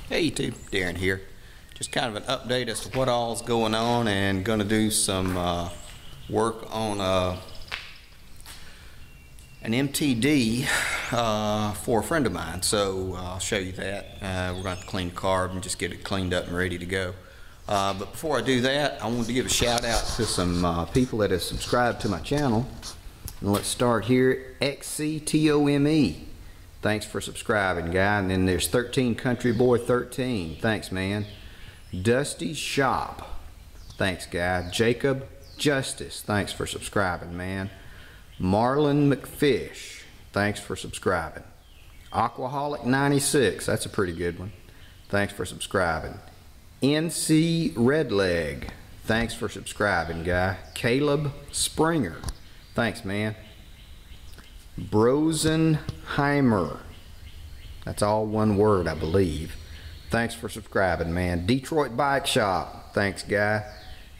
Hey YouTube, Darren here. Just kind of an update as to what all's going on, and gonna do some work on an MTD for a friend of mine. So I'll show you that. We're gonna have to clean the carb and just get it cleaned up and ready to go. But before I do that, I wanted to give a shout out to some people that have subscribed to my channel. And let's start here. XCTOME. Thanks for subscribing, guy. And then there's 13 Country Boy 13. Thanks, man. Dusty's Shop. Thanks, guy. Jacob Justice. Thanks for subscribing, man. Marlon McFish. Thanks for subscribing. Aquaholic 96. That's a pretty good one. Thanks for subscribing. NC Redleg. Thanks for subscribing, guy. Caleb Springer. Thanks, man. Brosenheimer. That's all one word, I believe. Thanks for subscribing, man. Detroit Bike Shop. Thanks, guy.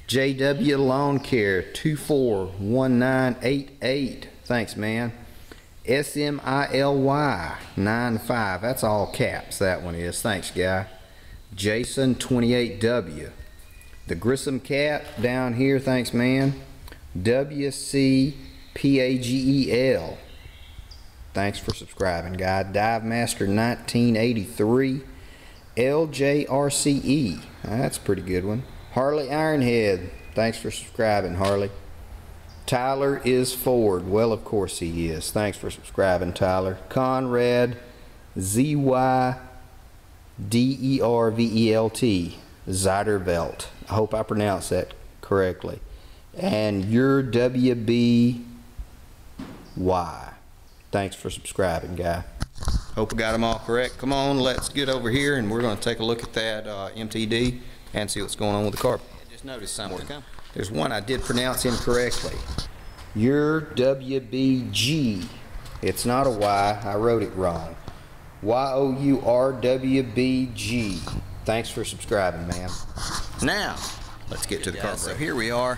JW Lawn Care 241988. Thanks, man. SMILY 95. That's all caps, that one is. Thanks, guy. Jason 28W. The Grissom Cat down here. Thanks, man. WCPAGEL. Thanks for subscribing, guy. Dive Master 1983. LJRCE. That's a pretty good one. Harley Ironhead. Thanks for subscribing, Harley. Tyler is Ford. Well, of course he is. Thanks for subscribing, Tyler. Conrad ZYDERVELT. Zidervelt. I hope I pronounced that correctly. And your WBY. Thanks for subscribing, guy. Hope I got them all correct. Come on, let's get over here and we're going to take a look at that MTD and see what's going on with the carb. Just noticed something. There's one I did pronounce incorrectly. Your WBG. It's not a Y. I wrote it wrong. YOURWBG. Thanks for subscribing, man. Now, let's get to the carb. So here we are.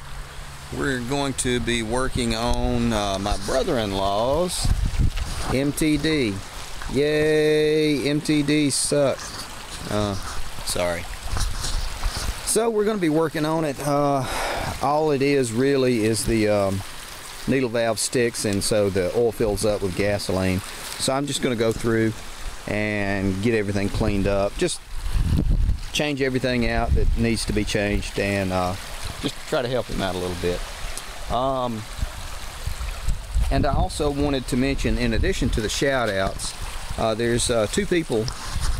We're going to be working on my brother-in-law's MTD. Yay, MTD suck. Sorry. So we're going to be working on it. All it is really is the needle valve sticks, and so the oil fills up with gasoline. So I'm just going to go through and get everything cleaned up. Just change everything out that needs to be changed, and just try to help him out a little bit. And I also wanted to mention, in addition to the shout outs, there's two people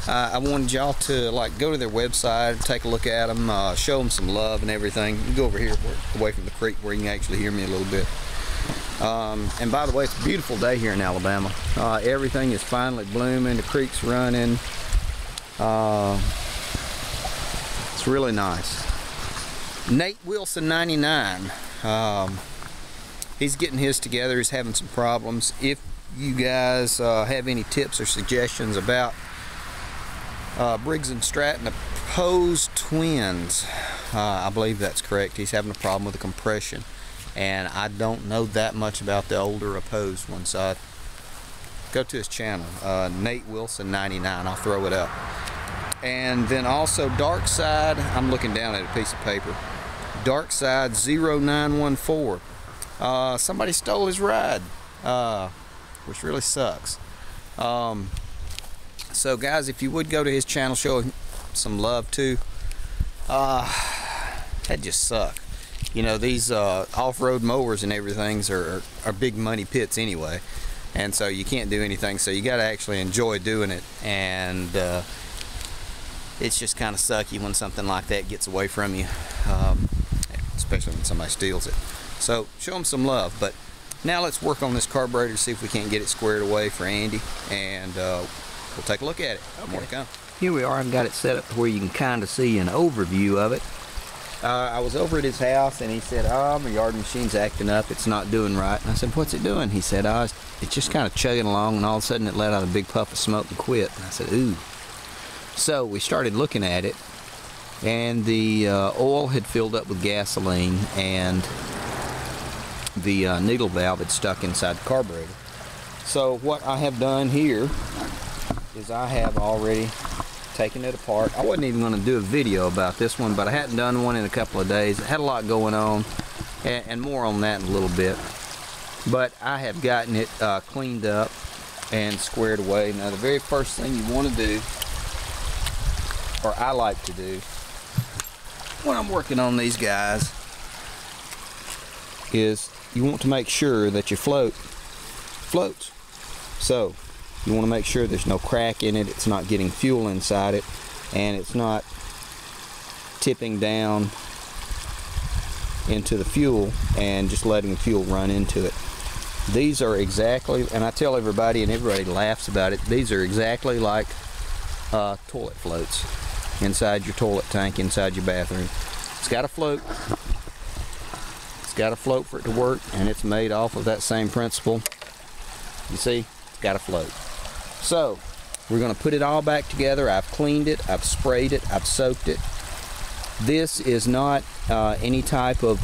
I wanted y'all to go to their website, take a look at them, show them some love and everything. You go over here away from the creek where you can actually hear me a little bit. And by the way, it's a beautiful day here in Alabama. Everything is finally blooming, the creek's running. It's really nice. Nate Wilson 99. He's getting his together. He's having some problems. If you guys have any tips or suggestions about Briggs & Stratton opposed twins, I believe that's correct. He's having a problem with the compression, and I don't know that much about the older opposed ones. So go to his channel, Nate Wilson 99. I'll throw it up. And then also Dark Side. I'm looking down at a piece of paper. Dark Side 0914. Somebody stole his ride, which really sucks. So guys, if you would go to his channel, show him some love too. That just suck. You know, these off-road mowers and everything are big money pits anyway, and so you can't do anything. So you got to actually enjoy doing it, and it's just kind of sucky when something like that gets away from you, especially when somebody steals it. So show them some love. But now let's work on this carburetor, see if we can't get it squared away for Andy, and we'll take a look at it. Okay. More to come. Here we are. I've got it set up where you can kind of see an overview of it. I was over at his house and he said, "Oh, my yard machine's acting up. It's not doing right." And I said, "What's it doing?" He said, "Oh, it's just kind of chugging along, and all of a sudden it let out a big puff of smoke and quit." And I said, "Ooh." So we started looking at it, and the oil had filled up with gasoline, and the needle valve had stuck inside the carburetor. So what I have done here is I have already taking it apart. I wasn't even going to do a video about this one, but I hadn't done one in a couple of days. I had a lot going on, and more on that in a little bit. But I have gotten it cleaned up and squared away. Now the very first thing you want to do, or I like to do when I'm working on these guys, is you want to make sure that your float floats. So you want to make sure there's no crack in it, it's not getting fuel inside it, and it's not tipping down into the fuel and just letting the fuel run into it. These are exactly, and I tell everybody and everybody laughs about it, these are exactly like toilet floats inside your toilet tank, inside your bathroom. It's got to float. It's got to float for it to work, and it's made off of that same principle. You see, it's got to float. So we're going to put it all back together. I've cleaned it, I've sprayed it, I've soaked it. This is not any type of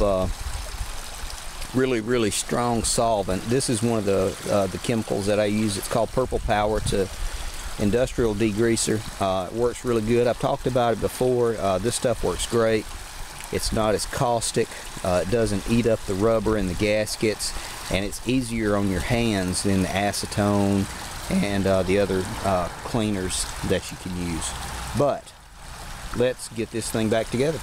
really strong solvent. This is one of the chemicals that I use. It's called Purple Power. It's a industrial degreaser. It works really good. I've talked about it before. This stuff works great. It's not as caustic. It doesn't eat up the rubber and the gaskets, and it's easier on your hands than the acetone and the other cleaners that you can use. But let's get this thing back together.